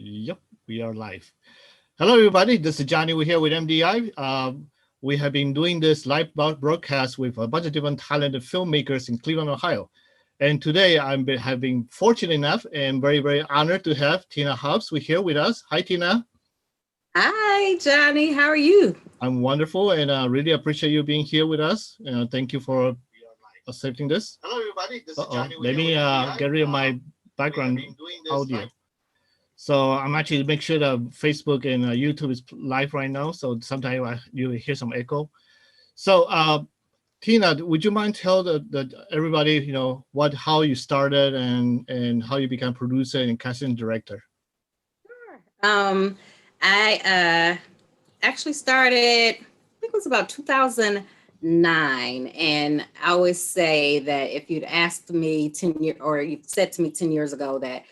Yep, we are live. Hello, everybody. This is Johnny. We're here with MDI. We have been doing this live broadcast with a bunch of different talented filmmakers in Cleveland, Ohio. And today have been fortunate enough and very, very honored to have Tina Hobbs here with us. Hi, Tina. Hi, Johnny. How are you? I'm wonderful and really appreciate you being here with us. Thank you for accepting this. Hello, everybody. This is Johnny. Let me get rid of my background audio. So I'm actually make sure that Facebook and YouTube is live right now. So sometimes you hear some echo. So Tina, would you mind tell everybody, how you started and how you became producer and casting director? Sure. I actually started, I think it was about 2009. And I always say that if you'd asked me 10 years, or you said to me 10 years ago that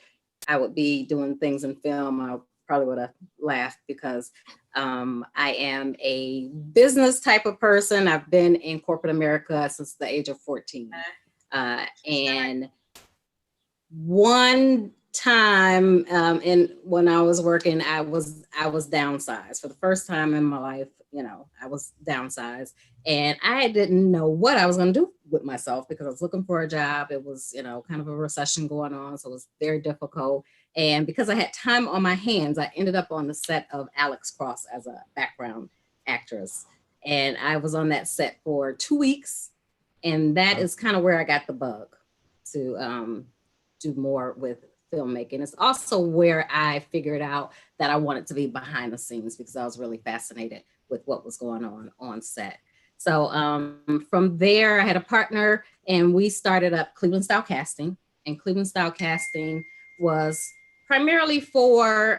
I would be doing things in film, I probably would have laughed because I am a business type of person. I've been in corporate America since the age of 14. And one time when I was working, I was downsized for the first time in my life. I was downsized and I didn't know what I was going to do with myself because I was looking for a job. It was, kind of a recession going on. So it was very difficult. And because I had time on my hands, I ended up on the set of Alex Cross as a background actress. And I was on that set for 2 weeks. And that is kind of where I got the bug to do more with filmmaking. It's also where I figured out that I wanted to be behind the scenes because I was really fascinated with what was going on set. So from there, I had a partner and we started up Cleveland Style Casting. And Cleveland Style Casting was primarily for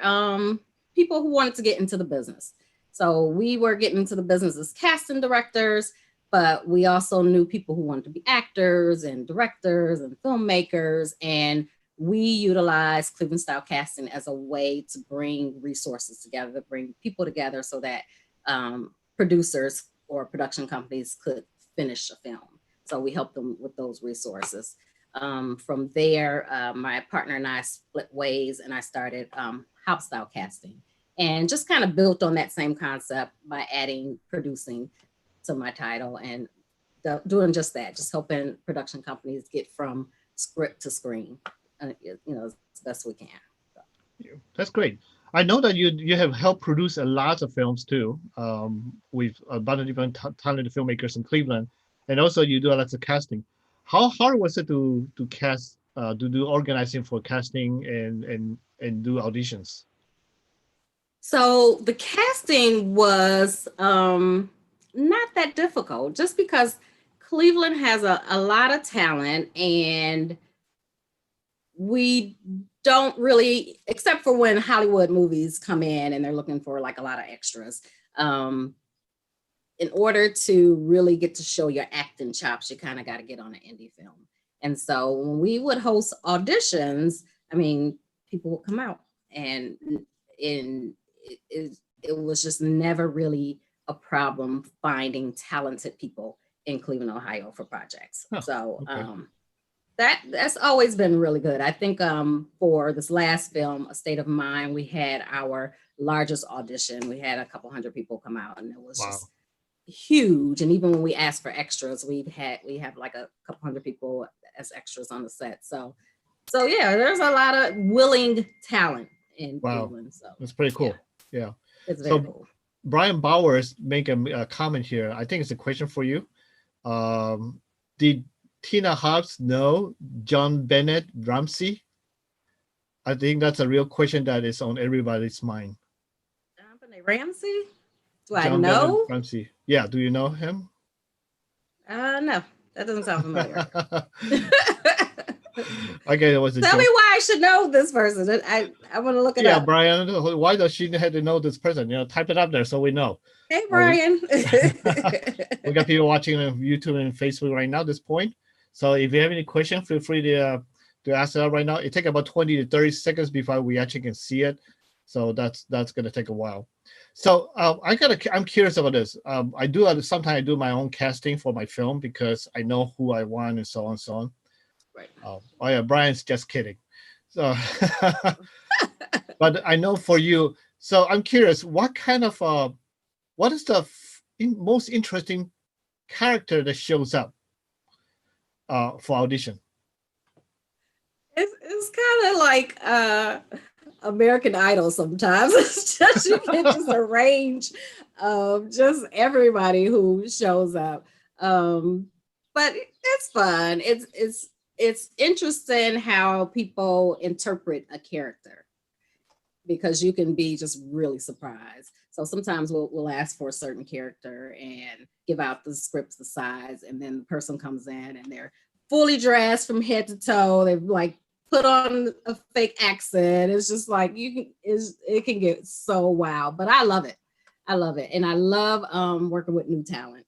people who wanted to get into the business. So we were getting into the business as casting directors, but we also knew people who wanted to be actors and directors and filmmakers. And we utilize Cleveland Style Casting as a way to bring resources together, to bring people together so that producers or production companies could finish a film. So we help them with those resources. From there, my partner and I split ways and I started Hobbs Style Casting and just kind of built on that same concept by adding producing to my title and doing just that, just helping production companies get from script to screen. As best we can. So. That's great. I know that you have helped produce a lot of films too, with a bunch of different talented filmmakers in Cleveland, and also you do a lot of casting. How hard was it to cast, to do organizing for casting and do auditions? So the casting was not that difficult, just because Cleveland has a lot of talent and we don't really, except for when Hollywood movies come in and they're looking for like a lot of extras. In order to really get to show your acting chops, you kind of got to get on an indie film. And so when we would host auditions, people would come out and it was just never really a problem finding talented people in Cleveland, Ohio for projects. Oh, so okay. That's always been really good. I think for this last film, A State of Mind, we had our largest audition. We had a couple hundred people come out and it was just huge. And even when we asked for extras, we have like a couple hundred people as extras on the set. So yeah, there's a lot of willing talent in Cleveland. So that's pretty cool. Yeah. It's very cool. Brian Bowers make a comment here. I think it's a question for you. Did Tina Hobbs know John Bennett Ramsey? I think that's a real question that is on everybody's mind. John Bennett Ramsey? Do I know? Bennett Ramsey. Yeah, do you know him? No, that doesn't sound familiar. Okay, that was a Tell joke. Me why I should know this person. I want to look it up. Yeah, Brian, why does she have to know this person? Type it up there so we know. Hey, Brian. We got people watching on YouTube and Facebook right now at this point. So if you have any questions, feel free to ask it out right now. It takes about 20 to 30 seconds before we actually can see it. So that's going to take a while. So I'm curious about this. Sometimes I do my own casting for my film because I know who I want and so on and so on. Right. Oh yeah, Brian's just kidding. So But I know for you, so I'm curious, what kind of what is the most interesting character that shows up for audition? It's kind of like American Idol sometimes. It's just you get just a range of just everybody who shows up. But it's fun. It's interesting how people interpret a character because you can be just really surprised. So sometimes we'll ask for a certain character and give out the scripts, the size, and then the person comes in and they're fully dressed from head to toe. They've like put on a fake accent. It's just like it can get so wild, but I love it. I love it. And I love working with new talent,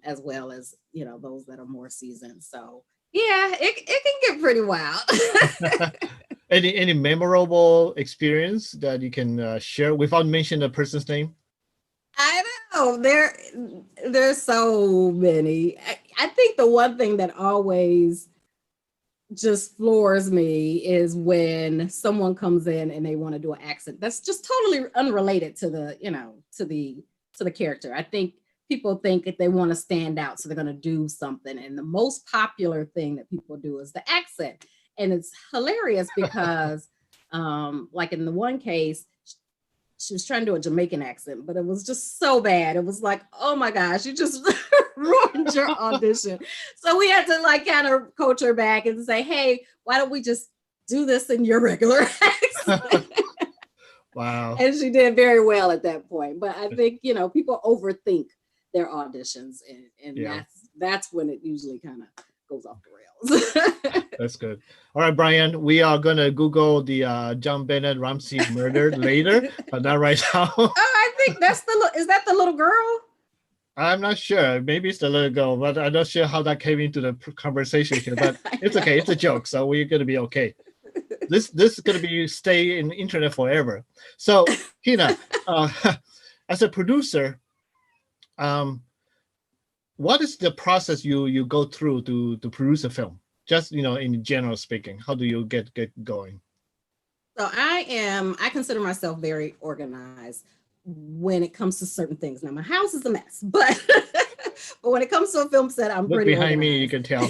as well as, those that are more seasoned. So yeah, it can get pretty wild. Any memorable experience that you can share without mentioning the person's name? I know there's so many. I think the one thing that always just floors me is when someone comes in and they want to do an accent that's just totally unrelated to the to the character. I think people think if they want to stand out, so they're going to do something, and the most popular thing that people do is the accent, and it's hilarious because like in the one case, she was trying to do a Jamaican accent, but it was just so bad. It was like, oh my gosh, you just ruined your audition. So we had to like kind of coach her back and say, hey, why don't we just do this in your regular accent? Wow. And she did very well at that point. But I think, people overthink their auditions, and that's when it usually kind of goes off the rails. That's good. All right, Brian, we are going to Google the John Bennett Ramsey murder later, but not right now. Oh, I think is that the little girl? I'm not sure. Maybe it's the little girl, but I'm not sure how that came into the conversation here, but it's okay. It's a joke, so we're going to be okay. This is going to be stay in the internet forever. So, Tina, as a producer, what is the process you go through to produce a film? Just, in general speaking, how do you get going? So I consider myself very organized when it comes to certain things. Now my house is a mess, but when it comes to a film set, I'm pretty behind organized. Me, you can tell.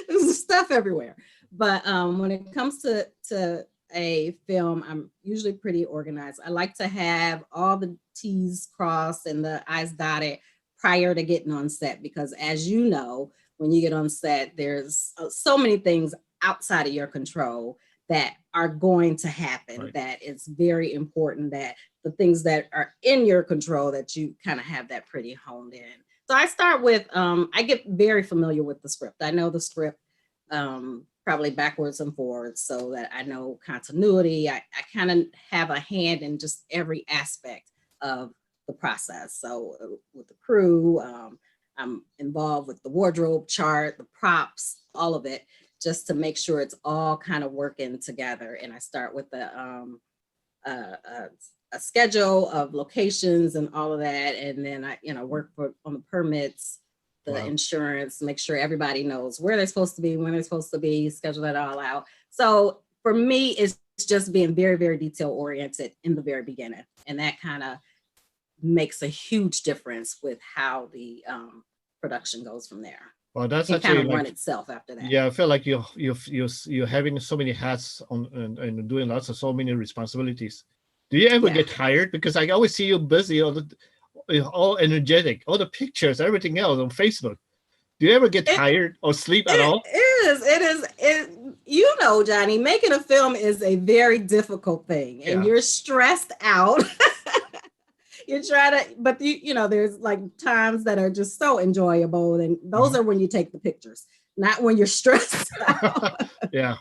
There's stuff everywhere. But when it comes to a film, I'm usually pretty organized. I like to have all the T's crossed and the I's dotted prior to getting on set, because as you know, when you get on set, there's so many things outside of your control that are going to happen, right, that it's very important that the things that are in your control, that you kind of have that pretty honed in. So I start with, I get very familiar with the script. I know the script probably backwards and forwards, so that I know continuity. I kind of have a hand in just every aspect of the process. So with the crew, I'm involved with the wardrobe chart, the props, all of it, just to make sure it's all kind of working together. And I start with a schedule of locations and all of that. And then I work on the permits, the wow, insurance, make sure everybody knows where they're supposed to be, when they're supposed to be, schedule that all out. So for me, it's just being very, very detail oriented in the very beginning. And that kind of makes a huge difference with how the production goes from there. Well, that's it actually kind of run itself after that. Yeah, I feel like you're having so many hats on and doing so many responsibilities. Do you ever get tired? Because I always see you busy, all energetic, all the pictures, everything else on Facebook. Do you ever get tired or sleep at all? It is. Johnny, making a film is a very difficult thing, and you're stressed out. You try to, but there's like times that are just so enjoyable, and those are when you take the pictures, not when you're stressed out. Yeah.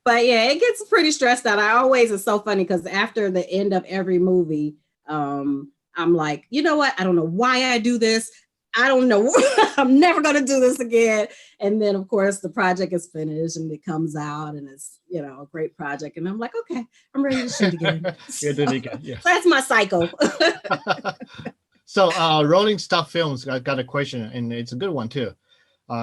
But it gets pretty stressed out. It's so funny because after the end of every movie, I'm like, you know what? I don't know why I do this. I don't know. I'm never going to do this again. And then, of course, the project is finished and it comes out and it's, a great project. And I'm like, okay, I'm ready to shoot again. You're doing it again. Yes. So that's my cycle. So Rolling Stop Films got a question, and it's a good one too.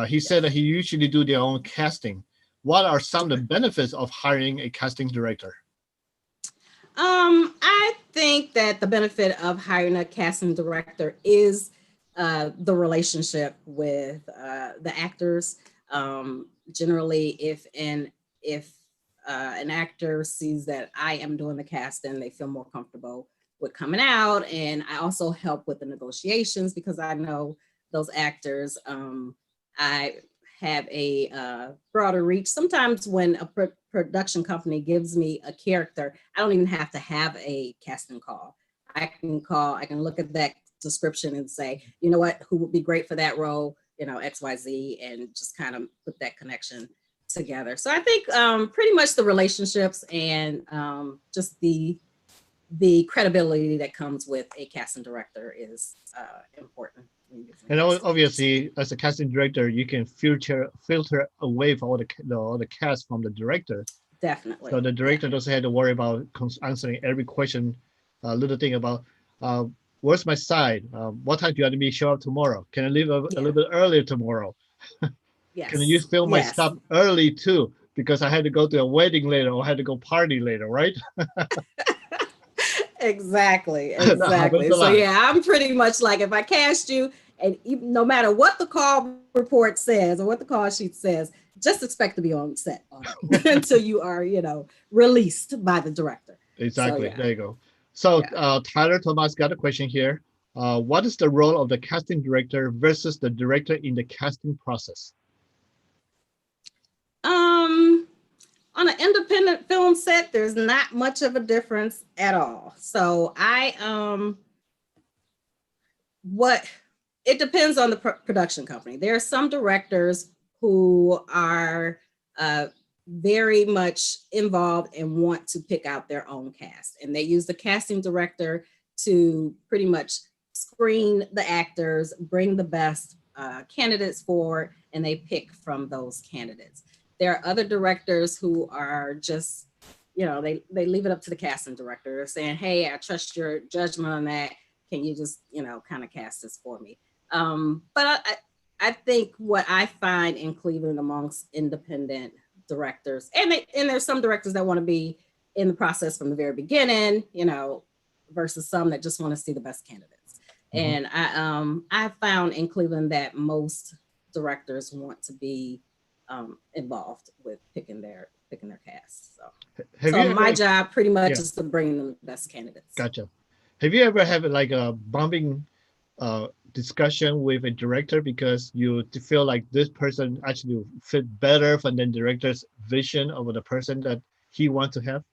He said that he usually do their own casting, what are some of the benefits of hiring a casting director? I think that the benefit of hiring a casting director is the relationship with the actors. Generally, if an actor sees that I am doing the casting, they feel more comfortable with coming out. And I also help with the negotiations because I know those actors. I have a broader reach. Sometimes when a production company gives me a character, I don't even have to have a casting call. I can look at that description and say, you know what, who would be great for that role, you know, XYZ, and just kind of put that connection together. So I think pretty much the relationships and just the credibility that comes with a casting director is important. And obviously, as a casting director, you can filter away for all the cast from the director. Definitely. So the director doesn't have to worry about answering every question, little thing about where's my side? What time do you want me to show up tomorrow? Can I leave a little bit earlier tomorrow? Yes. Can you film my stuff early too? Because I had to go to a wedding later or I had to go party later, right? Exactly. So yeah, I'm pretty much like, if I cast you, and even, no matter what the call report says or what the call sheet says, just expect to be on set until you are, you know, released by the director. Exactly. So, yeah. There you go. So Tyler Thomas got a question here. What is the role of the casting director versus the director in the casting process? On an independent film set, there's not much of a difference at all. So it depends on the production company. There are some directors who are very much involved and want to pick out their own cast. And they use the casting director to pretty much screen the actors, bring the best candidates forward, and they pick from those candidates. There are other directors who are just, you know, they leave it up to the casting director. They're saying, hey, I trust your judgment on that. Can you just, you know, kind of cast this for me? But I think what I find in Cleveland amongst independent directors, and there's some directors that want to be in the process from the very beginning, you know, versus some that just want to see the best candidates. Mm-hmm. And I found in Cleveland that most directors want to be involved with picking their cast. So my job pretty much is to bring them the best candidates. Gotcha. Have you ever had like a bumping discussion with a director because you feel like this person actually fit better for the director's vision of the person that he wants to have?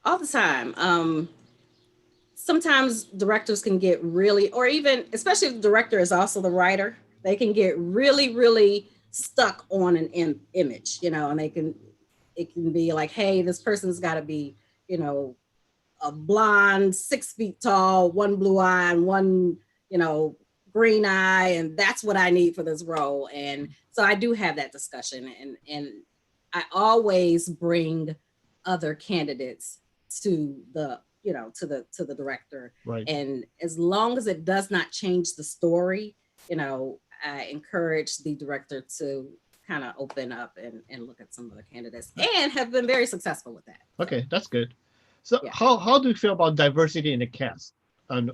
All the time. Sometimes directors can get really, or even, especially if the director is also the writer, they can get really, really stuck on an image, you know, and it can be like, hey, this person's got to be, you know, a blonde, 6 feet tall, one blue eye and one, you know, green eye, and that's what I need for this role. And so I do have that discussion, and I always bring other candidates to the, you know, to the director. Right. And as long as it does not change the story, you know, I encourage the director to kind of open up and look at some of the candidates, and have been very successful with that. Okay, that's good. So how do you feel about diversity in the cast?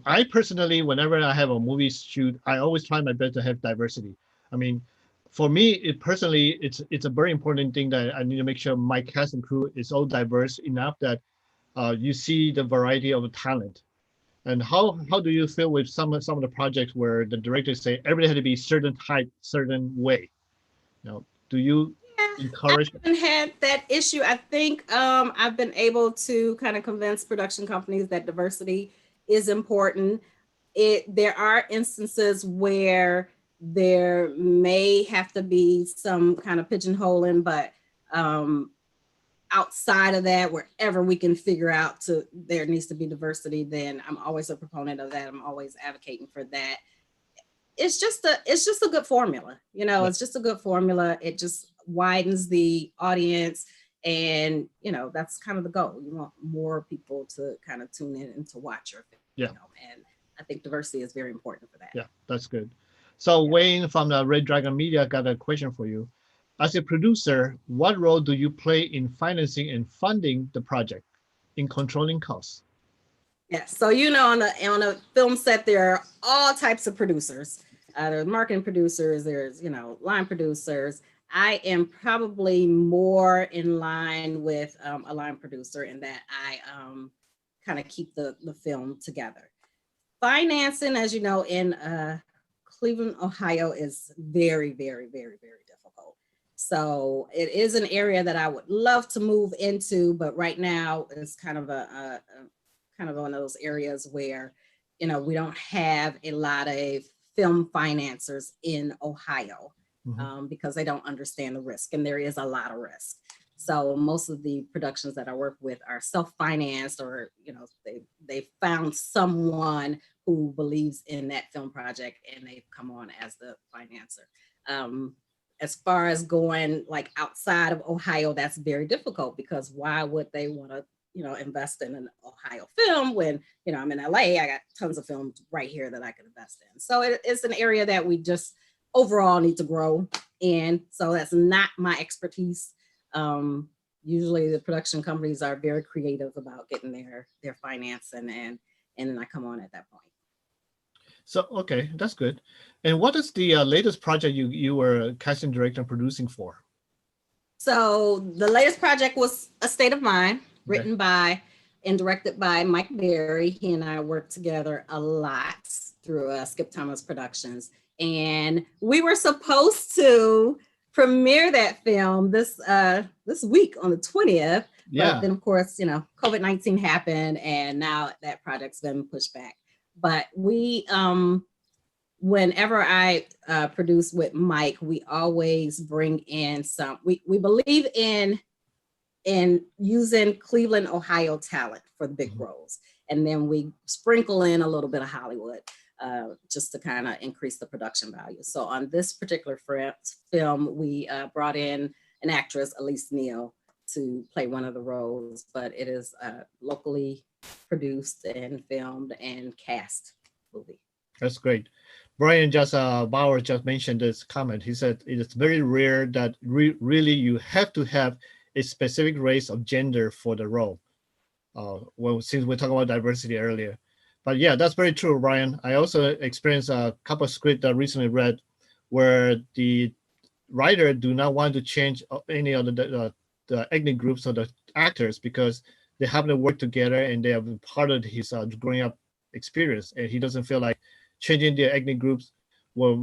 I personally, whenever I have a movie shoot, I always try my best to have diversity. I mean, for me, it's a very important thing that I need to make sure my cast and crew is all diverse enough that you see the variety of talent. And how do you feel with some of the projects where the directors say everybody had to be certain type, certain way? You know, do you encourage? I haven't had that issue. I think I've been able to kind of convince production companies that diversity is important. There are instances where there may have to be some kind of pigeonholing, but outside of that, wherever we can figure out there needs to be diversity, then I'm always a proponent of that. I'm always advocating for that. It's just a good formula, you know. It's just a good formula. It just widens the audience, and you know, that's kind of the goal. You want more people to kind of tune in and to watch your film. You know, and I think diversity is very important for that. Yeah, that's good. So Wayne from the Red Dragon Media got a question for you. As a producer, what role do you play in financing and funding the project, in controlling costs? Yes. So on a film set, there are all types of producers. There's marketing producers. There's line producers. I am probably more in line with a line producer in that I kind of keep the film together. Financing, as you know, in Cleveland, Ohio, is very, very, very, very difficult. So it is an area that I would love to move into, but right now it's kind of a kind of one of those areas where, we don't have a lot of film financiers in Ohio because they don't understand the risk, and there is a lot of risk. So most of the productions that I work with are self-financed, or they found someone who believes in that film project and they've come on as the financer. As far as going like outside of Ohio, that's very difficult, because why would they want to invest in an Ohio film when, I'm in LA, I got tons of films right here that I can invest in. So it's an area that we just overall need to grow in. So that's not my expertise. Usually the production companies are very creative about getting their financing, and then I come on at that point. So, okay, that's good. And what is the latest project you were casting director and producing for? So the latest project was A State of Mind, written by and directed by Mike Berry. He and I worked together a lot through Skip Thomas Productions. And we were supposed to premiere that film this week on the 20th. Yeah. But then, of course, COVID-19 happened, and now that project's been pushed back. But we, whenever I produce with Mike, we always bring in we believe in using Cleveland, Ohio talent for the big roles. And then we sprinkle in a little bit of Hollywood just to kind of increase the production value. So on this particular film, we brought in an actress, Elise Neal, to play one of the roles, but it is locally produced and filmed and cast movie. That's great. Brian Bauer just mentioned this comment. He said it is very rare that really you have to have a specific race of gender for the role. Well, since we talked about diversity earlier. But yeah, that's very true, Brian. I also experienced a couple of scripts that I recently read where the writer do not want to change any of the ethnic groups of the actors because they happen to work together and they have part of his growing up experience, and he doesn't feel like changing the ethnic groups will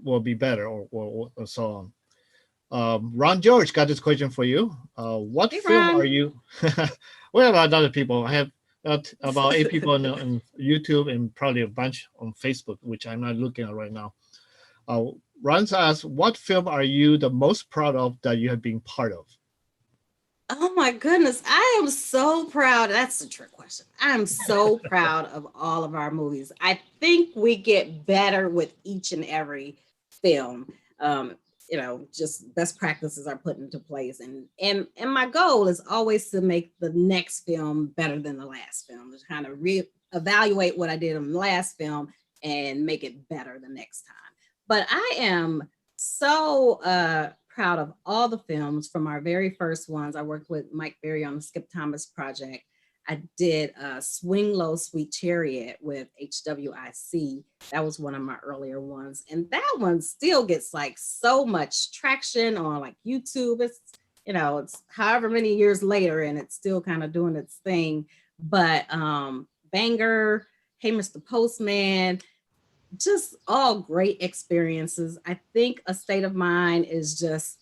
will be better or so on. Ron George got this question for you. What film are you? We have other people. I have about 8 people on YouTube and probably a bunch on Facebook, which I'm not looking at right now. Ron asks, what film are you the most proud of that you have been part of? Oh my goodness, I am so proud. That's a trick question. I'm so proud of all of our movies. I think we get better with each and every film. Just best practices are put into place. And my goal is always to make the next film better than the last film, to kind of reevaluate what I did in the last film and make it better the next time. But I am so proud of all the films from our very first ones. I worked with Mike Berry on the Skip Thomas project. I did Swing Lowe, Sweet Chariot with HWIC. That was one of my earlier ones. And that one still gets like so much traction on like YouTube. It's, it's however many years later and it's still kind of doing its thing. But Banger, Hey Mr Postman, just all great experiences. I think A State of Mind is just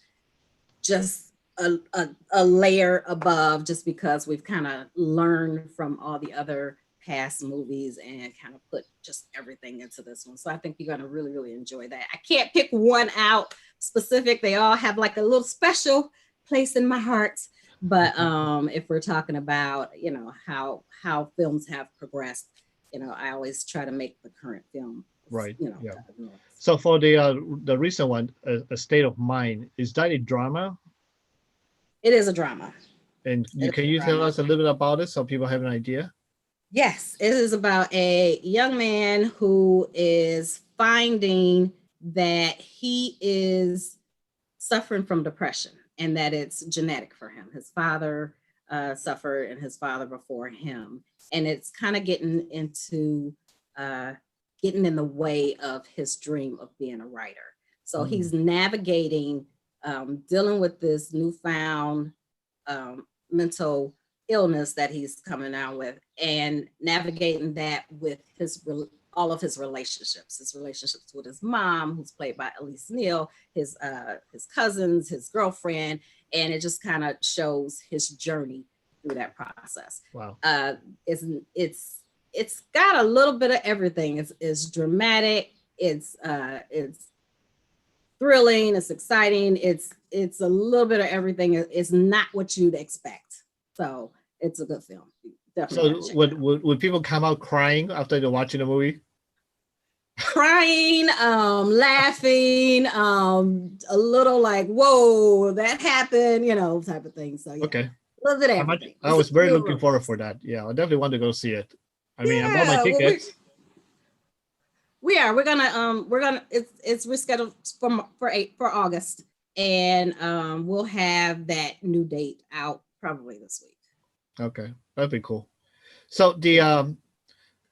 a layer above, just because we've kind of learned from all the other past movies and kind of put just everything into this one. So I think you're going to really, really enjoy that. I can't pick one out specific. They all have like a little special place in my heart. But if we're talking about, how films have progressed, I always try to make the current film. Right. Yeah. So for the recent one, A State of Mind, is that a drama? It is a drama. And can you tell us a little bit about it so people have an idea? Yes, it is about a young man who is finding that he is suffering from depression, and that it's genetic for him. His father suffered, and his father before him, and it's kind of getting in the way of his dream of being a writer. So he's navigating, dealing with this newfound mental illness that he's coming out with, and navigating that with all of his relationships with his mom, who's played by Elise Neal, his cousins, his girlfriend, and it just kind of shows his journey through that process. Wow. It's got a little bit of everything. It's dramatic, it's thrilling, it's exciting, it's a little bit of everything. It's not what you'd expect. So it's a good film. Definitely. So would people come out crying after they're watching the movie? Crying, laughing, a little like, whoa, that happened, type of thing. So yeah. Okay. A little bit of everything. I was very looking forward for that. Yeah, I definitely want to go see it. I mean, I bought my tickets. We're gonna it's rescheduled for August, and we'll have that new date out probably this week. Okay, that'd be cool. So the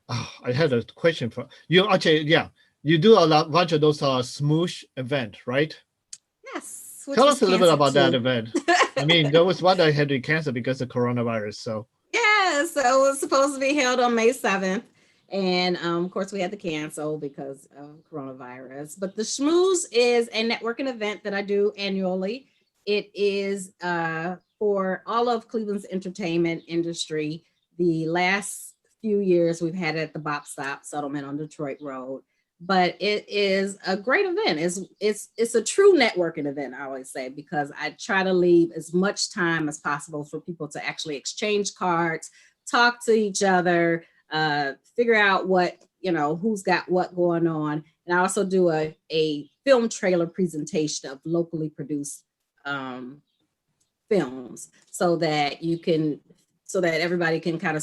I had a question for you. Actually, yeah, you do a bunch of those Smosh event, right? Yes. Tell us a little bit about that event. I mean, there was one that had to be canceled because of coronavirus. So yeah, so it was supposed to be held on May 7th. And of course, we had to cancel because of coronavirus. But the Schmooze is a networking event that I do annually. It is for all of Cleveland's entertainment industry. The last few years, we've had it at the Bop Stop Settlement on Detroit Road. But it is a great event. It's a true networking event, I always say, because I try to leave as much time as possible for people to actually exchange cards, talk to each other, figure out who's got what going on. And I also do a film trailer presentation of locally produced films so that everybody can kind of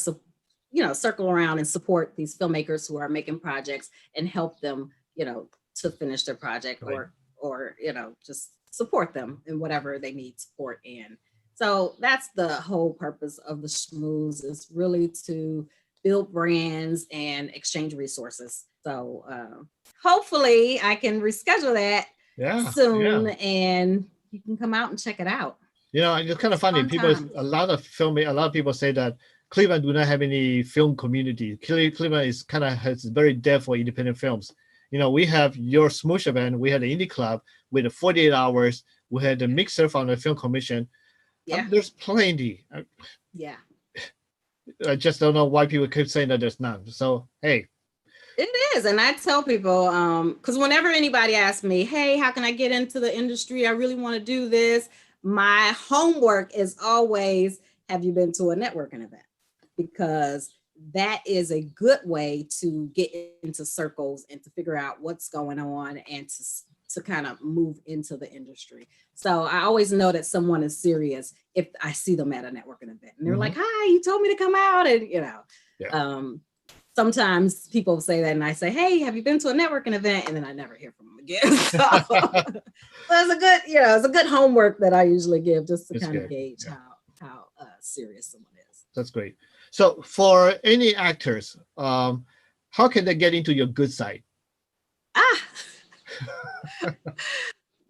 circle around and support these filmmakers who are making projects and help them, to finish their project, right. or just support them in whatever they need support in. So that's the whole purpose of the Schmooze, is really to build brands and exchange resources. So hopefully I can reschedule that soon, and you can come out and check it out. It's kind of funny. A lot of people say that Cleveland do not have any film community. Cleveland is has very dead for independent films. We have your Smosh event. We had the Indie Club with the 48 hours. We had the mixer from the Film Commission. Yeah, there's plenty. Yeah. I just don't know why people keep saying that there's none. So, hey. It is. And I tell people, because whenever anybody asks me, hey, how can I get into the industry? I really want to do this. My homework is always, have you been to a networking event? Because that is a good way to get into circles and to figure out what's going on and to kind of move into the industry. So I always know that someone is serious if I see them at a networking event and they're like, hi, you told me to come out. And, sometimes people say that and I say, hey, have you been to a networking event? And then I never hear from them again. So it's a good homework that I usually give just to kind of gauge how serious someone is. That's great. So for any actors, how can they get into your good side?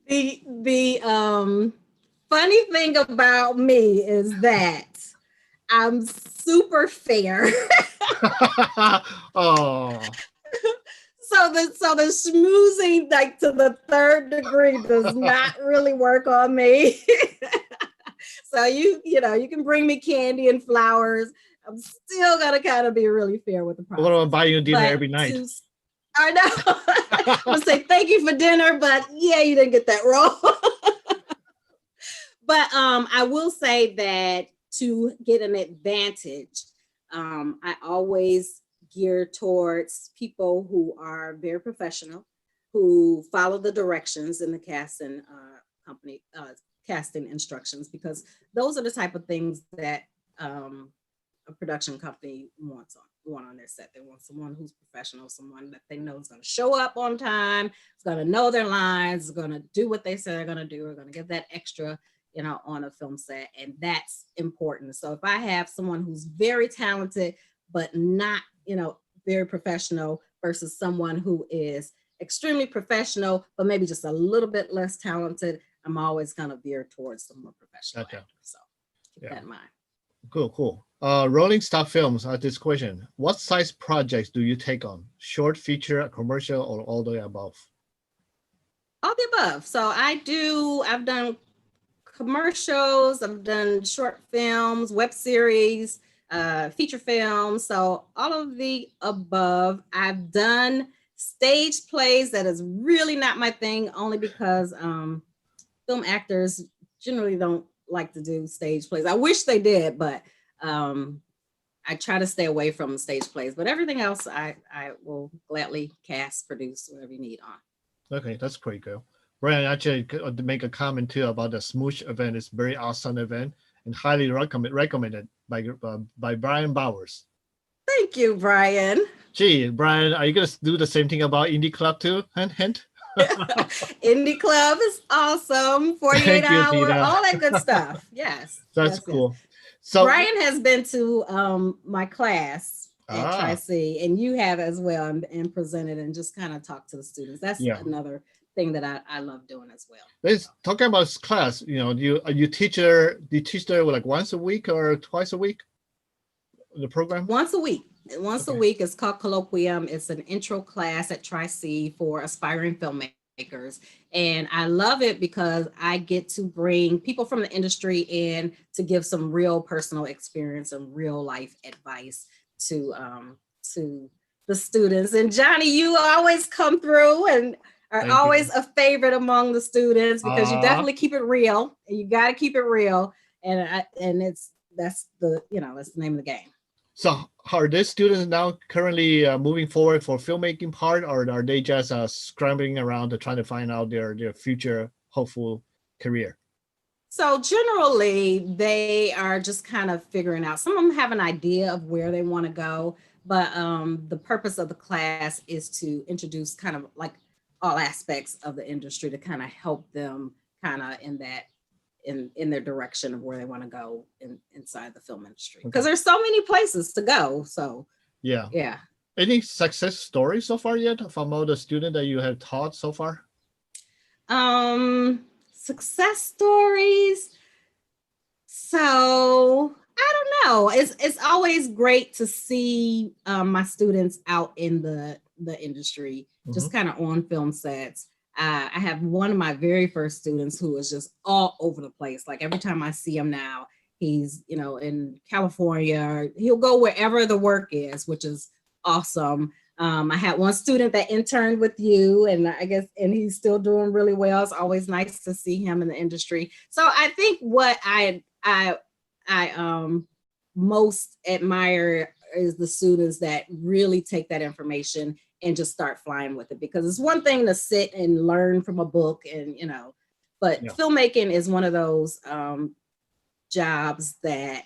The funny thing about me is that I'm super fair. Oh. So the schmoozing, like to the third degree, does not really work on me. So you can bring me candy and flowers. I'm still gonna kind of be really fair with the process. What about buying you dinner every night? I know. I'm gonna say thank you for dinner, but yeah, you didn't get that wrong. But I will say that to get an advantage, I always gear towards people who are very professional, who follow the directions in the casting company, casting instructions, because those are the type of things that a production company wants on their set. They want someone who's professional, someone that they know is going to show up on time, is going to know their lines, is going to do what they say they're going to do, are going to get that extra, on a film set. And that's important. So if I have someone who's very talented, but not, very professional versus someone who is extremely professional, but maybe just a little bit less talented, I'm always going to veer towards the more professional actor. So keep that in mind. Cool. Rolling Stop Films asked this question. What size projects do you take on? Short, feature, commercial, or all the above? All the above. So I've done commercials, I've done short films, web series, feature films. So all of the above. I've done stage plays. That is really not my thing, only because film actors generally don't like to do stage plays. I wish they did, but I try to stay away from stage plays. But everything else, I will gladly cast, produce, whatever you need on. Okay, that's pretty good. Brian actually could make a comment too about the Smosh event. It's a very awesome event and highly recommended by Brian Bowers. Thank you, Brian. Gee, Brian, are you going to do the same thing about Indie Club too? Hint? Indie Club is awesome. 48 hour, all that good stuff. Yes. That's cool. Yes. So Brian has been to my class at Tri-C, and you have as well, and presented and just kind of talked to the students. That's another thing that I love doing as well. Let's talking about class. You teach there like once a week or twice a week? The program? Once a week. Once a week. It's called Colloquium. It's an intro class at Tri-C for aspiring filmmakers. And I love it because I get to bring people from the industry in to give some real personal experience and real life advice to the students. And Johnny, you always come through and are always a favorite among the students because you definitely keep it real, and you got to keep it real. And that's the name of the game. So are these students now currently moving forward for filmmaking part, or are they just scrambling around to trying to find out their future hopeful career? So generally, they are just kind of figuring out. Some of them have an idea of where they want to go, but the purpose of the class is to introduce kind of like all aspects of the industry to kind of help them kind of in their direction of where they want to go inside the film industry, because there's so many places to go. So yeah. Any success stories so far yet from all the students that you have taught so far? Success stories. So I don't know. It's always great to see my students out in the industry, just kind of on film sets. I have one of my very first students who is just all over the place. Like every time I see him now, he's, in California, he'll go wherever the work is, which is awesome. I had one student that interned with you, and and he's still doing really well. It's always nice to see him in the industry. So I think what I most admire is the students that really take that information and just start flying with it, because it's one thing to sit and learn from a book but filmmaking is one of those jobs that,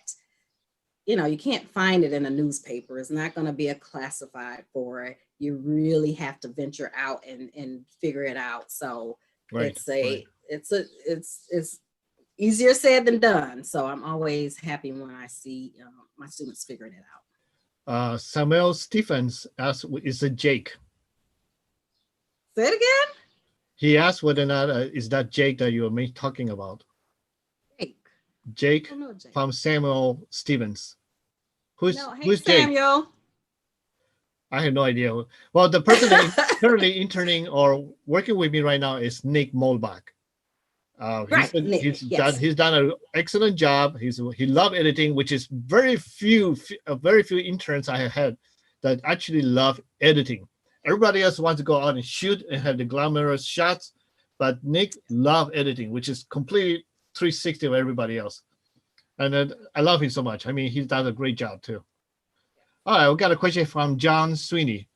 you can't find it in a newspaper. It's not going to be a classified for it. You really have to venture out and figure it out. So it's easier said than done. So I'm always happy when I see my students figuring it out. Samuel Stephens asked, is it Jake? Say it again? He asked whether or not is that Jake that you were talking about? Jake from Samuel Stephens. Who's Samuel? Jake? I have no idea. Well, the person that is currently interning or working with me right now is Nick Molbach. He's done an excellent job. He loves editing, which is very few interns I have had that actually love editing. Everybody else wants to go out and shoot and have the glamorous shots, but Nick loves editing, which is completely 360 of everybody else. And I love him so much. I mean, he's done a great job too. All right, we got a question from John Sweeney.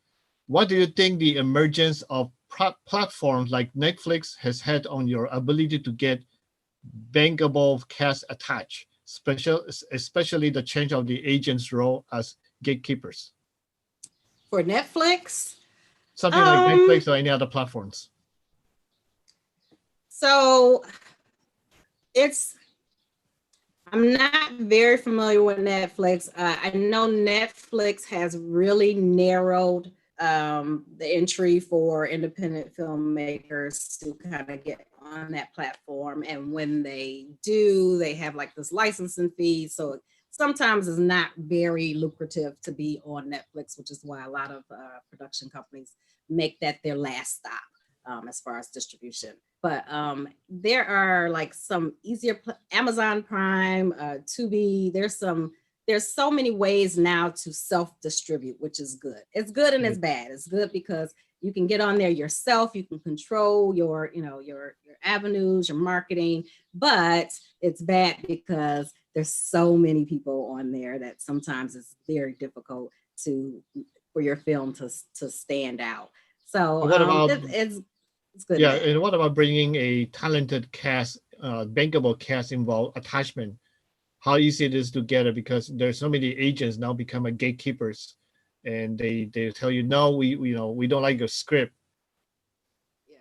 What do you think the emergence of platforms like Netflix has had on your ability to get bankable cast attached? especially the change of the agent's role as gatekeepers? For Netflix? Something like Netflix or any other platforms. So I'm not very familiar with Netflix. I know Netflix has really narrowed the entry for independent filmmakers to kind of get on that platform. And when they do, they have like this licensing fee. So sometimes it's not very lucrative to be on Netflix, which is why a lot of production companies make that their last stop as far as distribution. But there are like some easier, Amazon Prime, Tubi, there's so many ways now to self-distribute, which is good. It's good and it's bad. It's good because you can get on there yourself, you can control your avenues, your marketing, but it's bad because there's so many people on there that sometimes it's very difficult for your film to stand out. So what about, it's good. Yeah, and what about bringing a talented cast, bankable cast involved attachment? How easy it is to get it, because there's so many agents now become gatekeepers, and they tell you, no, we don't like your script. Yeah.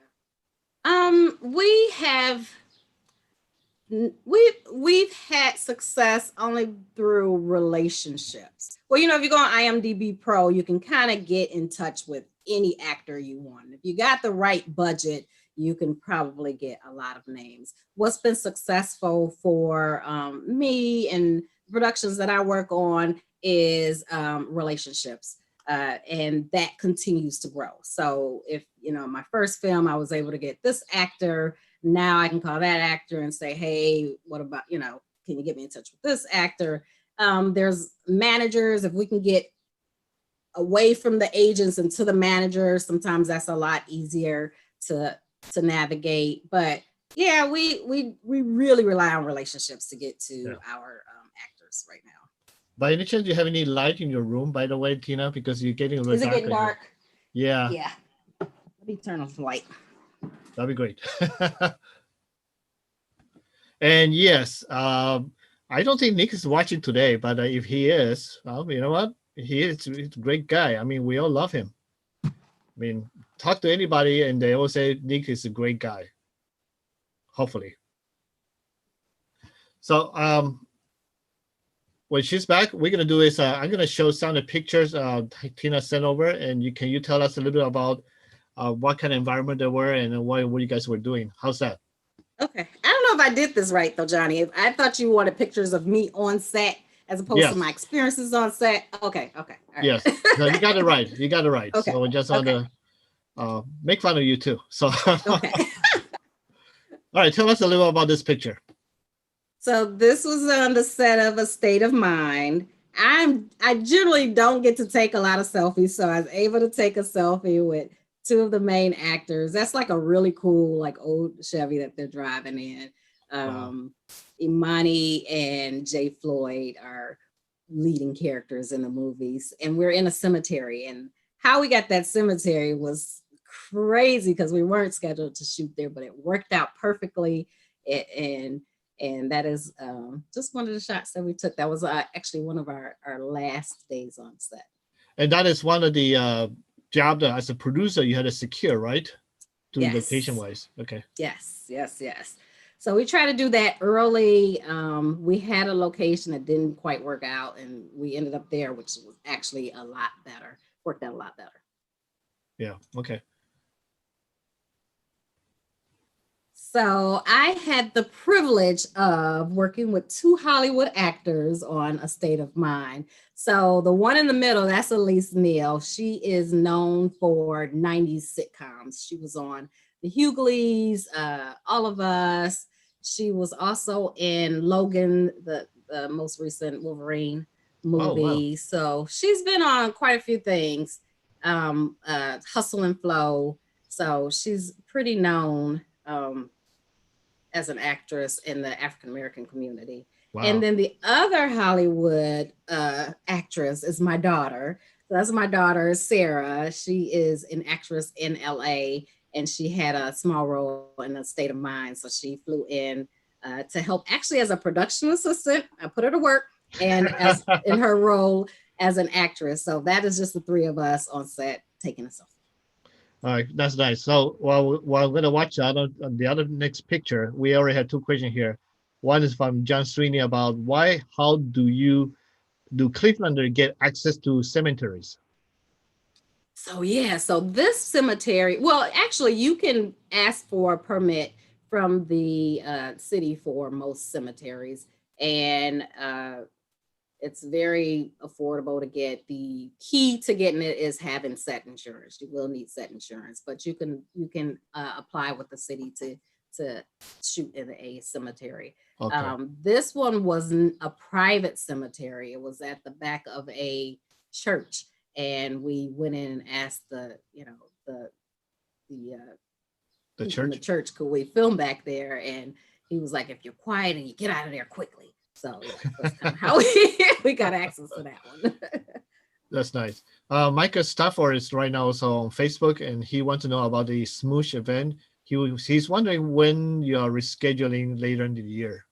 We've had success only through relationships. Well, if you go on IMDb Pro, you can kind of get in touch with any actor you want. If you got the right budget, you can probably get a lot of names. What's been successful for me and productions that I work on is relationships. And that continues to grow. So if, my first film, I was able to get this actor, now I can call that actor and say, hey, what about, can you get me in touch with this actor? There's managers, if we can get away from the agents and to the managers, sometimes that's a lot easier to navigate. But yeah, we really rely on relationships to get to our actors right now. By any chance, do you have any light in your room, by the way, Tina? Because you're getting a little dark. Is it getting dark? Yeah. Yeah. Let me turn off the light. That'd be great. And yes, I don't think Nick is watching today, but if he is, well, you know what? He's a great guy. I mean, we all love him. I mean, talk to anybody and they all say Nick is a great guy. Hopefully. So when she's back, we're gonna do is I'm gonna show some of the pictures Tina sent over, and can you tell us a little bit about what kind of environment they were and what you guys were doing? How's that? Okay. I don't know if I did this right though, Johnny. I thought you wanted pictures of me on set as opposed to my experiences on set. Okay. All right. Yes. No, you got it right. Okay. So we just want to make fun of you too. So okay. All right, tell us a little about this picture. So this was on the set of A State of Mind. I generally don't get to take a lot of selfies, so I was able to take a selfie with two of the main actors. That's like a really cool, like old Chevy that they're driving in. Wow. Imani and Jay Floyd are leading characters in the movies, and we're in a cemetery. And how we got that cemetery was crazy because we weren't scheduled to shoot there, but it worked out perfectly. And that is just one of the shots that we took. That was actually one of our last days on set. And that is one of the job that as a producer you had to secure, right? To location wise. Okay. Yes. So we try to do that early. We had a location that didn't quite work out, and we ended up there, which was actually a lot better. Worked out a lot better. Yeah. Okay. So I had the privilege of working with two Hollywood actors on A State of Mind. So the one in the middle, that's Elise Neal. She is known for 90s sitcoms. She was on The Hughleys, All of Us. She was also in Logan, the most recent Wolverine movie. Oh, wow. So she's been on quite a few things, Hustle and Flow. So she's pretty known as an actress in the African-American community. Wow. And then the other Hollywood actress is my daughter. So that's my daughter, Sarah. She is an actress in LA, and she had a small role in A State of Mind. So she flew in to help actually as a production assistant. I put her to work and as in her role as an actress. So that is just the three of us on set taking a selfie. All right, that's nice. So while we're gonna watch the other next picture, we already have two questions here. One is from John Sweeney about how do Clevelander get access to cemeteries? So yeah, so this cemetery, well, actually you can ask for a permit from the city for most cemeteries, and it's very affordable to get. The key to getting it is having set insurance. You will need set insurance, but you can apply with the city to shoot in a cemetery. Okay. This one wasn't a private cemetery. It was at the back of a church, and we went in and asked the church, could we film back there? And he was like, if you're quiet and you get out of there quickly. So yeah, that's kind of how we got access to that one. That's nice. Micah Stafford is right now also on Facebook, and he wants to know about the Smosh event. He's wondering when you are rescheduling later in the year.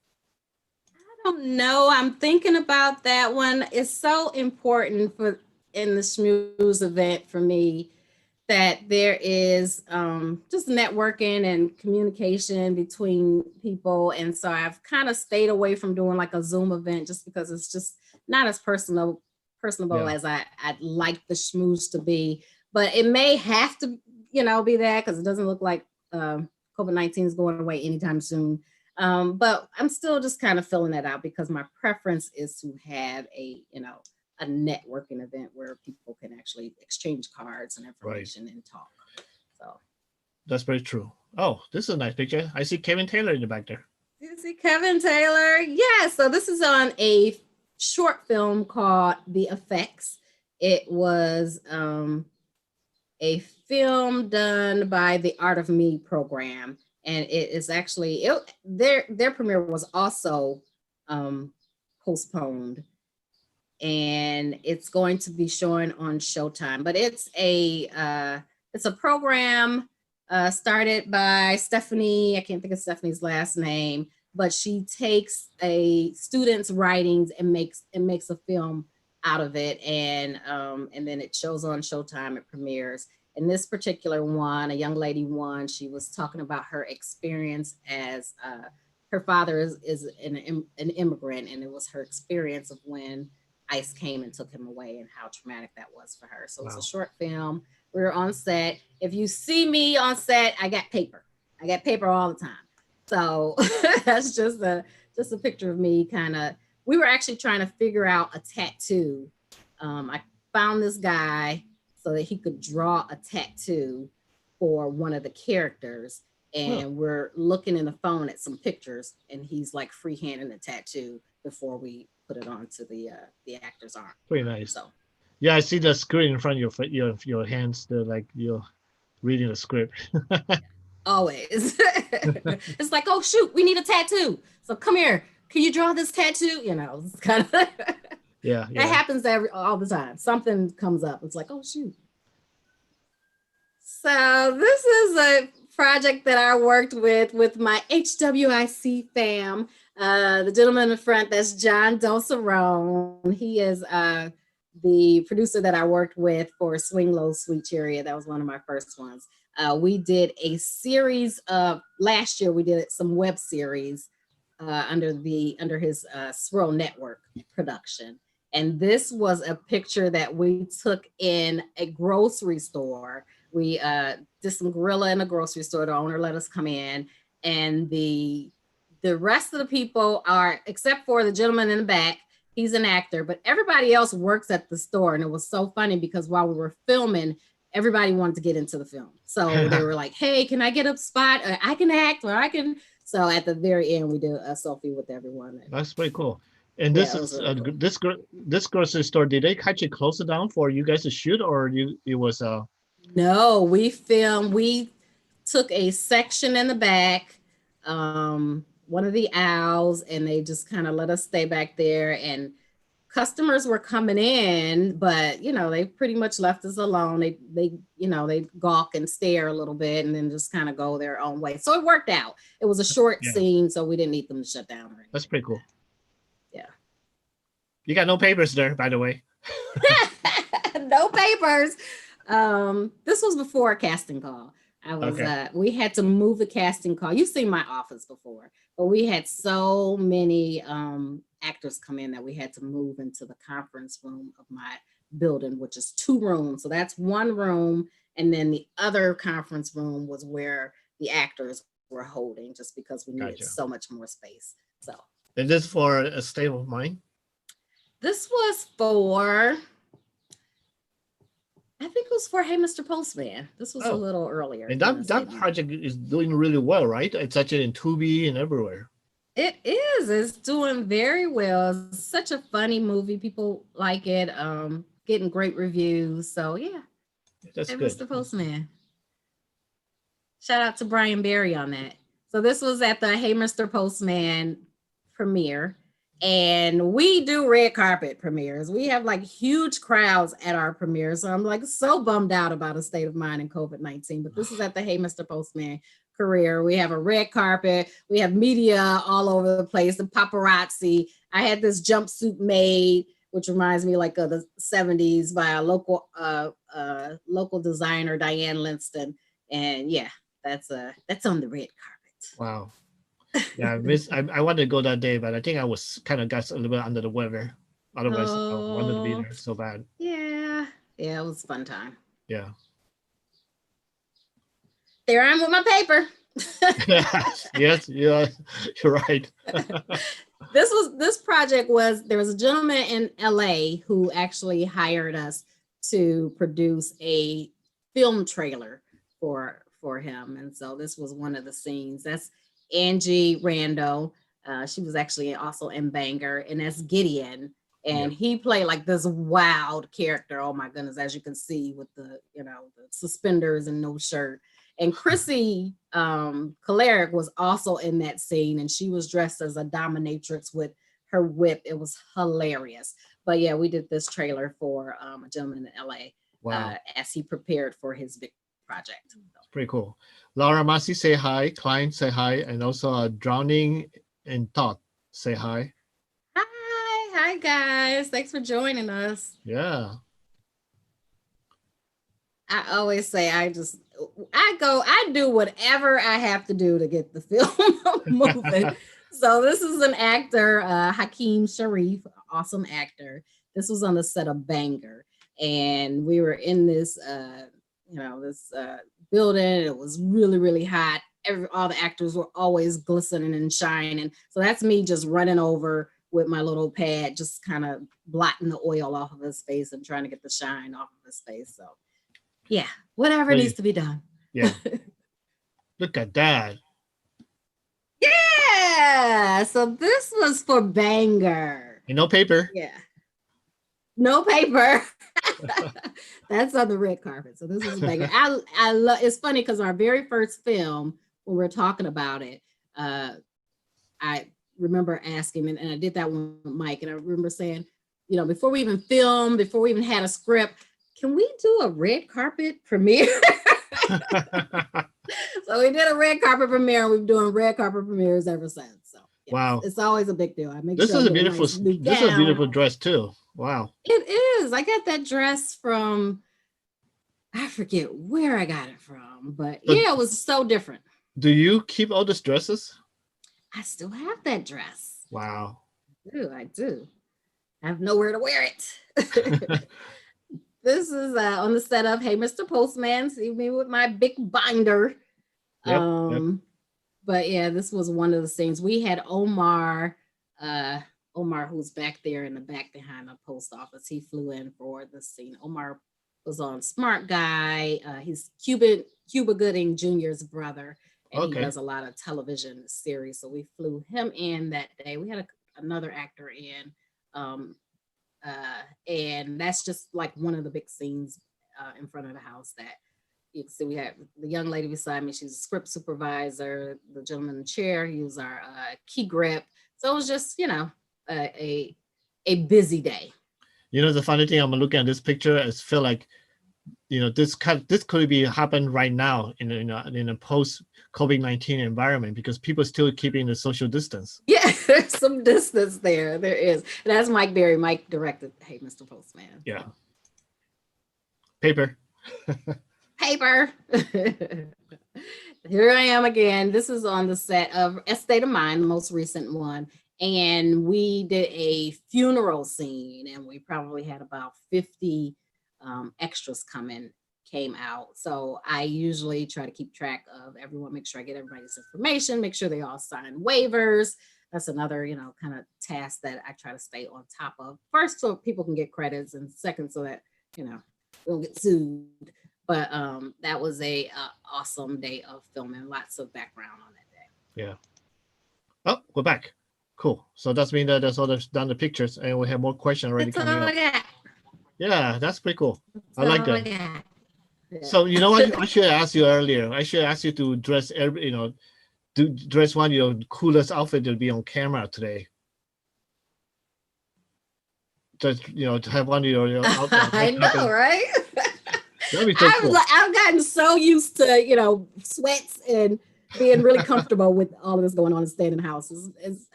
I don't know. I'm thinking about that one. It's so important in the Schmooze event for me that there is just networking and communication between people. And so I've kind of stayed away from doing like a Zoom event just because it's just not as personable as I'd like the Schmooze to be. But it may have to, be that because it doesn't look like COVID-19 is going away anytime soon. But I'm still just kind of filling that out because my preference is to have a networking event where people can actually exchange cards and information and talk. So that's very true. Oh, this is a nice picture. I see Kevin Taylor in the back there. You see Kevin Taylor? Yeah. So this is on a short film called The Effects. It was a film done by the Art of Me program, and it is actually their premiere was also postponed. And it's going to be showing on Showtime, but it's a program started by Stephanie. I can't think of Stephanie's last name, but she takes a student's writings and makes a film out of it, and then it shows on Showtime. It premieres. In this particular one, a young lady won. She was talking about her experience as her father is an immigrant, and it was her experience of when ICE came and took him away and how traumatic that was for her. So It's a short film. We were on set. If you see me on set, I got paper. I got paper all the time. So that's just a picture of me kind of. We were actually trying to figure out a tattoo. I found this guy so that he could draw a tattoo for one of the characters. And we're looking in the phone at some pictures, and he's like freehanding the tattoo before we put it onto the actor's arm. Pretty nice. So, yeah, I see the screen in front of your hands. They're like you're reading the script. Always. It's like, oh shoot, we need a tattoo. So come here. Can you draw this tattoo? It's kind of yeah. That happens all the time. Something comes up. It's like, oh shoot. So this is a project that I worked with my HWIC fam. The gentleman in the front, that's John Docerone. He is the producer that I worked with for Swing Lowe, Sweet Chariot. That was one of my first ones. We did a series of last year. We did some web series under his Swirl Network production, and this was a picture that we took in a grocery store. We did some guerrilla in a grocery store. The owner let us come in, and the rest of the people are, except for the gentleman in the back, he's an actor, but everybody else works at the store. And it was so funny because while we were filming, everybody wanted to get into the film. So they were like, hey, can I get a spot? I can act, or I can. So at the very end, we did a selfie with everyone. That's pretty cool. And this is really cool. This grocery store, did they actually close it down for you guys to shoot, or it was No, we filmed. We took a section in the back, one of the aisles, and they just kind of let us stay back there and customers were coming in, but they pretty much left us alone. They gawk and stare a little bit and then just kind of go their own way. So it worked out. It was a short scene, so we didn't need them to shut down. That's pretty cool. Yeah. You got no papers there, by the way. No papers. This was before a casting call. We had to move the casting call. You've seen my office before, but we had so many actors come in that we had to move into the conference room of my building, which is 2 rooms. So that's 1 room. And then the other conference room was where the actors were holding, just because we needed so much more space. So. Is this for A State of Mind? This was for, I think it was for Hey, Mr. Postman. This was a little earlier. And that project is doing really well, right? It's actually in Tubi and everywhere. It is. It's doing very well. It's such a funny movie. People like it. Getting great reviews. So yeah. That's Hey, good. Mr. Postman. Shout out to Brian Berry on that. So this was at the Hey, Mr. Postman premiere. And we do red carpet premieres. We have like huge crowds at our premieres. So I'm like so bummed out about A State of Mind and COVID-19. But this is at the Hey, Mr. Postman career. We have a red carpet. We have media all over the place, the paparazzi. I had this jumpsuit made, which reminds me like of the 70s, by a local designer, Diane Linston. And yeah, that's on the red carpet. Wow. Yeah, I wanted to go that day, but I think I was kind of got a little bit under the weather. Otherwise, I wanted to be there so bad. Yeah, it was a fun time. Yeah. There I am with my paper. Yes, you're right. This project there was a gentleman in LA who actually hired us to produce a film trailer for him. And so this was one of the scenes. That's Angie Rando. She was actually also in Banger, and that's Gideon. And he played like this wild character. Oh my goodness, as you can see with the suspenders and no shirt. And Chrissy Caleric was also in that scene, and she was dressed as a dominatrix with her whip. It was hilarious. But yeah, we did this trailer for a gentleman in LA as he prepared for his big project. Pretty cool. Laura Massey, say hi. Klein, say hi. And also Drowning in Thought, say hi. Hi guys. Thanks for joining us. Yeah. I always say I do whatever I have to do to get the film moving. So this is an actor, Hakeem Sharif, awesome actor. This was on the set of Banger. And we were in this building. It was really, really hot. All the actors were always glistening and shining. So that's me just running over with my little pad, just kind of blotting the oil off of his face and trying to get the shine off of his face. So yeah, whatever needs to be done. Yeah. Look at that. Yeah. So this was for Banger. And no paper. Yeah. No paper. That's on the red carpet. So this is Banger. I love. It's funny because our very first film, when we were talking about it, I remember asking, and I did that one with Mike, and I remember saying, before we even filmed, before we even had a script, can we do a red carpet premiere? So we did a red carpet premiere, and we've been doing red carpet premieres ever since. So yeah, wow, it's always a big deal. I make this sure is a beautiful. This is a beautiful dress too. Wow, it is. I got that dress from, I forget where I got it from, but yeah, it was so different. Do you keep all these dresses? I still have that dress. Wow. I do. I have nowhere to wear it. This is on the set of Hey, Mr. Postman. See me with my big binder. Yep. But yeah, this was one of the scenes. We had Omar, who's back there in the back behind the post office. He flew in for the scene. Omar was on Smart Guy. He's Cuba Gooding Jr.'s brother. And he does a lot of television series. So we flew him in that day. We had another actor in. And that's just like one of the big scenes in front of the house that you can see. We have the young lady beside me. She's a script supervisor. The gentleman in the chair, he was our key grip. So it was just, a a busy day. You know, the funny thing, I'm looking at this picture, I feel like, you know, this could be happen right now in a post COVID-19 environment, because people are still keeping the social distance. Yeah, there's some distance there. There is. And that's Mike Berry. Mike directed Hey, Mr. Postman. Yeah. Paper. Paper. Here I am again. This is on the set of A State of Mind, the most recent one. And we did a funeral scene, and we probably had about 50 extras came out. So I usually try to keep track of everyone, make sure I get everybody's information, make sure they all sign waivers. That's another, you know, kind of task that I try to stay on top of. First, so people can get credits, and second, so that, you know, we don't get sued. But that was a awesome day of filming. Lots of background on that day. Yeah. Oh, we're back. Cool. So that's mean that that's all done the pictures, and we have more questions already coming up. Yeah, that's pretty cool. I like that. Yeah. So you know what? I should ask you earlier. I should ask you to dress dress one of your coolest outfit to be on camera today. Just, you know, to have one of your outfits. I know, right? That'd be so cool. I've gotten so used to, you know, sweats and being really comfortable with all of this going on and staying in the house.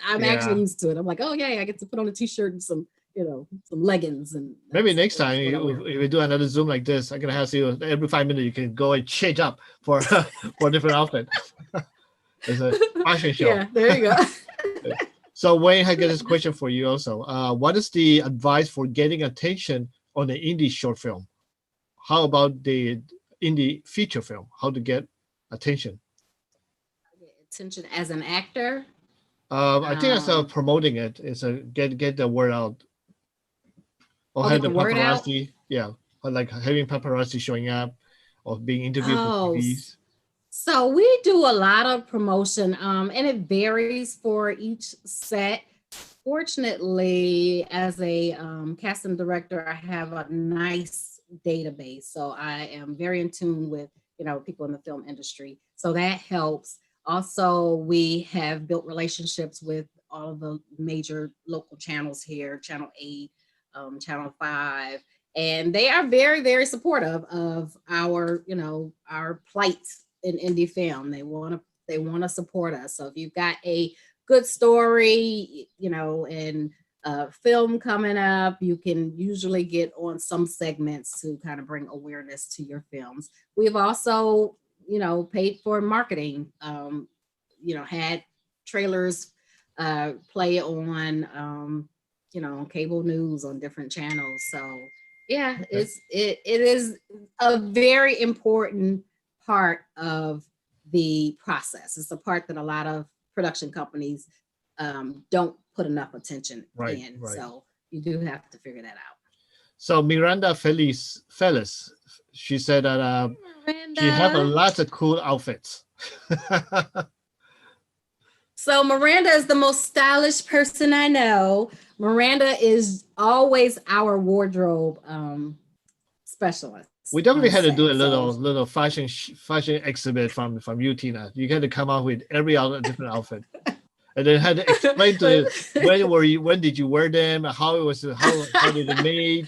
I'm actually used to it. I'm like, oh yeah, I get to put on a t-shirt and some, you know, some leggings. And maybe next time if we do another Zoom like this, I'm gonna have you every 5 minutes you can go and change up for a different outfit. It's a fashion show. Yeah, there you go. So Wayne, I got this question for you also. What is the advice for getting attention on an indie short film? How about the indie feature film? How to get attention? Attention as an actor? I think that's promoting it. It's a get the word out. Or have the paparazzi. Yeah, or like having paparazzi showing up or being interviewed for TVs. So we do a lot of promotion, and it varies for each set. Fortunately, as a casting director, I have a nice database. So I am very in tune with, you know, people in the film industry. So that helps. Also, we have built relationships with all of the major local channels here, Channel 8, Channel 5, and they are very, very supportive of our, you know, our plight in indie film. They want to support us. So if you've got a good story, you know, and film coming up, you can usually get on some segments to kind of bring awareness to your films. We've also, you know, paid for marketing, you know, had trailers play on, you know, cable news on different channels. So yeah, it is a very important part of the process. It's a part that a lot of production companies don't put enough attention in. Right. So you do have to figure that out. So Miranda Felix, she said that she have a lot of cool outfits. So Miranda is the most stylish person I know. Miranda is always our wardrobe specialist. We definitely had to do a little fashion exhibit from you, Tina. You had to come out with every other different outfit, and then had to explain to when did you wear them, how did it made.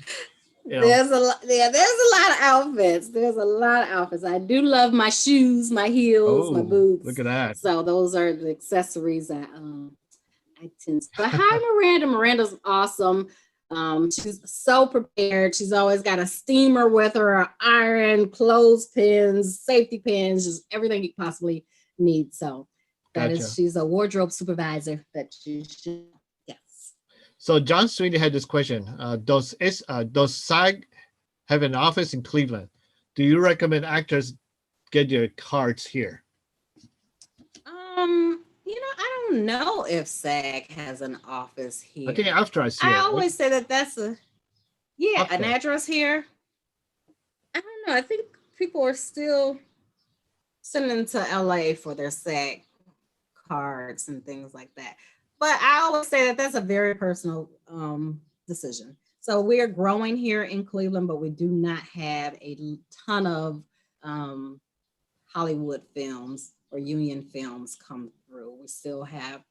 You know. There's a lot of outfits. There's a lot of outfits. I do love my shoes, my heels, my boots. Look at that. So those are the accessories that I tend to. But hi, Miranda. Miranda's awesome. She's so prepared. She's always got a steamer with her, an iron, clothespins, safety pins, just everything you possibly need. So she's a wardrobe supervisor that you should. So John Sweeney had this question. Does SAG have an office in Cleveland? Do you recommend actors get your cards here? You know, I don't know if SAG has an office here. I think after I see it. I always say that that's an address here. I don't know. I think people are still sending to LA for their SAG cards and things like that. But I always say that that's a very personal decision. So we're growing here in Cleveland, but we do not have a ton of Hollywood films or union films come through. We still have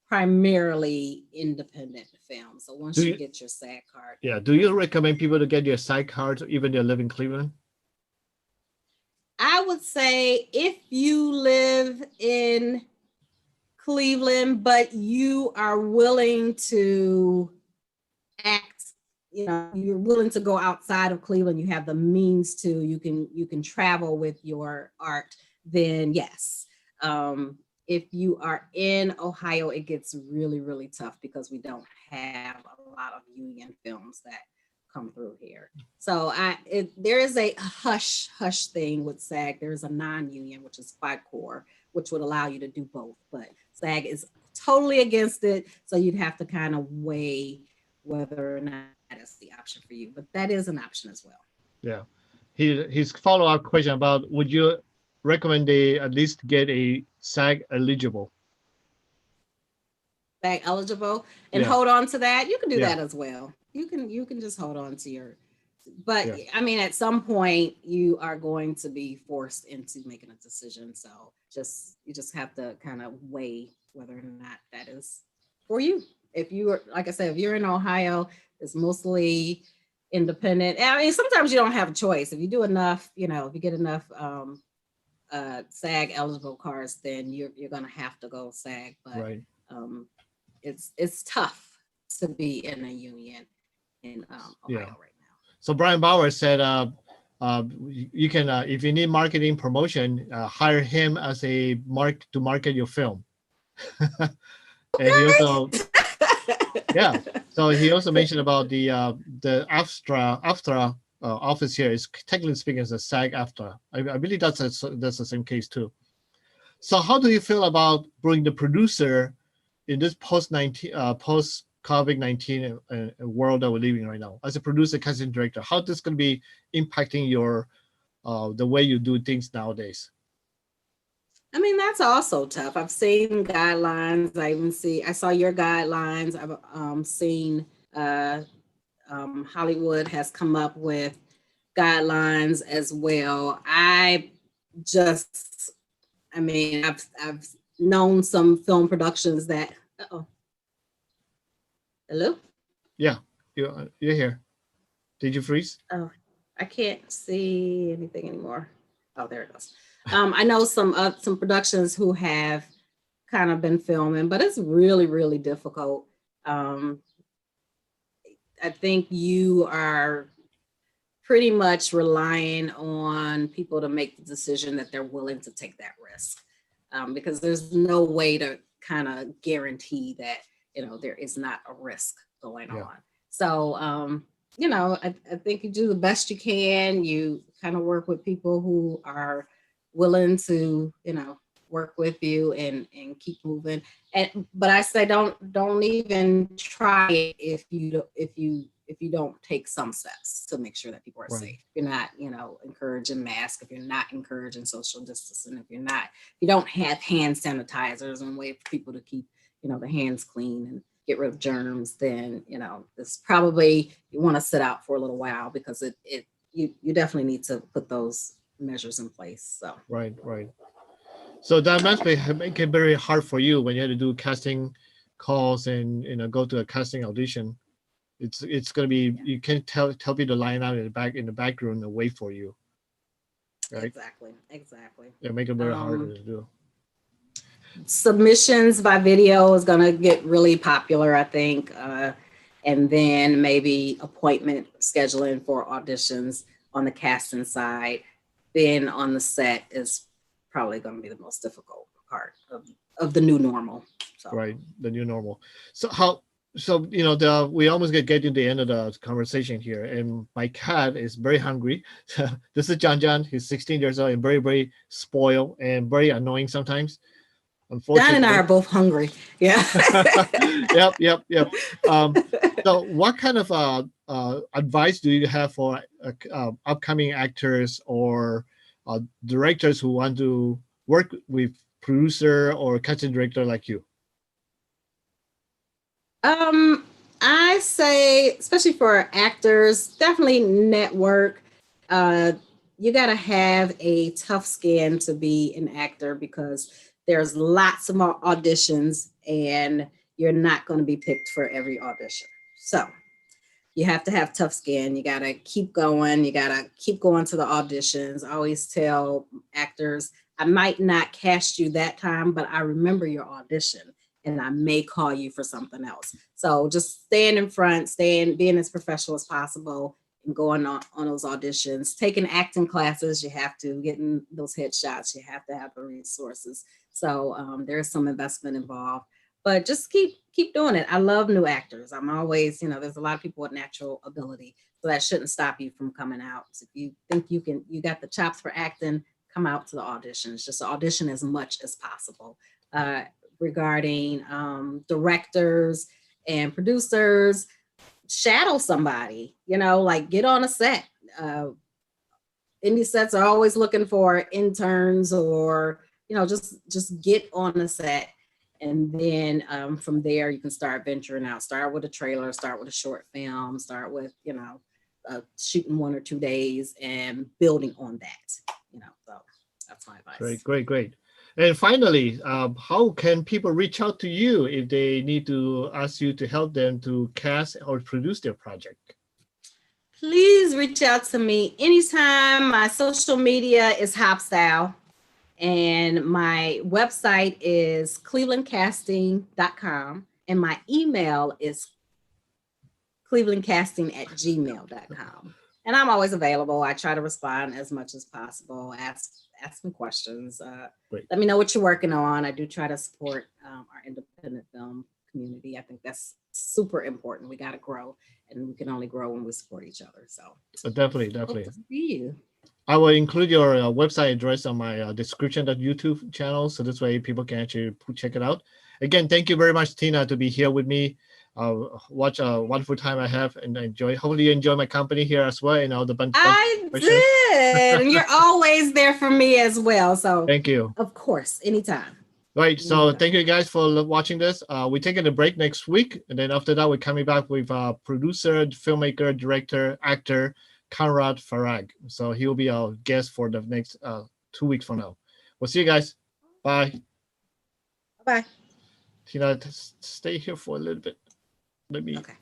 primarily independent films. So once you get your SAG card. Yeah. Do you recommend people to get your SAG cards, even they live in Cleveland? I would say if you live in Cleveland, but you are willing to act, you're willing to go outside of Cleveland, you have the means to, you can travel with your art, then yes. If you are in Ohio, it gets really, really tough because we don't have a lot of union films that come through here. So there is a hush thing with SAG. There's a non-union, which is FICOR, which would allow you to do both, but SAG is totally against it. So you'd have to kind of weigh whether or not that's the option for you, but that is an option as well. Yeah. His follow-up question about, would you recommend they at least get a SAG eligible? SAG eligible and hold on to that. You can do that as well. You can just hold on to your, but I mean, at some point you are going to be forced into making a decision. So you just have to kind of weigh whether or not that is for you. If you are, like I said, if you're in Ohio, it's mostly independent. I mean, sometimes you don't have a choice. If you do enough, if you get enough SAG eligible cards, then you're gonna have to go SAG. But it's tough to be in a union in Ohio right now. So Brian Bauer said, you can, if you need marketing promotion, hire him as to market your film. And he also, so he also mentioned about the AFTRA office here is technically speaking as a SAG-AFTRA. I believe that's the same case too. So how do you feel about bringing the producer in this post-COVID-19 world that we're living right now? As a producer, casting director, how this going to be impacting your the way you do things nowadays? I mean, that's also tough. I've seen guidelines. I saw your guidelines. I've seen Hollywood has come up with guidelines as well. I've known some film productions that, hello? Yeah, you're here. Did you freeze? Oh, I can't see anything anymore. Oh, there it goes. I know some productions who have kind of been filming, but it's really, really difficult. I think you are pretty much relying on people to make the decision that they're willing to take that risk, because there's no way to kind of guarantee that, there is not a risk going on. So, I think you do the best you can. You kind of work with people who are willing to, work with you and keep moving. But I say don't even try it if you don't take some steps to make sure that people are safe. If you're not, encouraging masks, if you're not encouraging social distancing, if you don't have hand sanitizers and way for people to keep, the hands clean and get rid of germs, then, it's probably, you want to sit out for a little while, because you definitely need to put those measures in place. So right. So that must make it very hard for you when you had to do casting calls and go to a casting audition. It's going to be, you can't tell people to line out in the background and wait for you, right? Exactly. Yeah, make it very hard to do. Submissions by video is going to get really popular, I think, and then maybe appointment scheduling for auditions on the casting side. Then on the set is probably going to be the most difficult part of the new normal. So. Right, the new normal. We almost get to the end of the conversation here, and my cat is very hungry. This is John. He's 16 years old and very, very spoiled and very annoying sometimes. Unfortunately, John and I are both hungry. Yeah. Yep. So what kind of advice do you have for upcoming actors or directors who want to work with producer or casting director like you? I say, especially for actors, definitely network. You got to have a tough skin to be an actor, because there's lots of auditions, and you're not going to be picked for every audition. So you have to have tough skin. You got to keep going. You got to keep going to the auditions. I always tell actors, I might not cast you that time, but I remember your audition and I may call you for something else. So just staying in front, being as professional as possible and going on those auditions, taking acting classes, you have to, getting those headshots, you have to have the resources. So there's some investment involved, but just keep doing it. I love new actors. I'm always, there's a lot of people with natural ability, so that shouldn't stop you from coming out. So if you think you got the chops for acting, come out to the auditions. Just audition as much as possible. Regarding directors and producers, shadow somebody, like get on a set. Indie sets are always looking for interns, or just get on the set, and then from there you can start venturing out. Start with a trailer, start with a short film, start with shooting 1 or 2 days and building on that. So that's my advice. Great. And finally, how can people reach out to you if they need to ask you to help them to cast or produce their project? Please reach out to me anytime. My social media is Hopstyle, and my website is clevelandcasting.com, and my email is clevelandcasting@gmail.com. And I'm always available. I try to respond as much as possible. Ask me questions. Let me know what you're working on. I do try to support our independent film community. I think that's super important. We got to grow, and we can only grow when we support each other. So definitely. Hope to see you. I will include your website address on my description of YouTube channel, so this way people can actually check it out. Again, thank you very much, Tina, to be here with me. Watch a wonderful time I have, and hopefully you enjoy my company here as well. The bunch. I did, and you're always there for me as well. So thank you. Of course, anytime. Right. So thank you guys for watching this. We're taking a break next week, and then after that, we're coming back with producer, filmmaker, director, actor, Conrad Farag. So he will be our guest for the next 2 weeks from now. We'll see you guys. Bye. Bye. Tina, stay here for a little bit. Let me. Okay.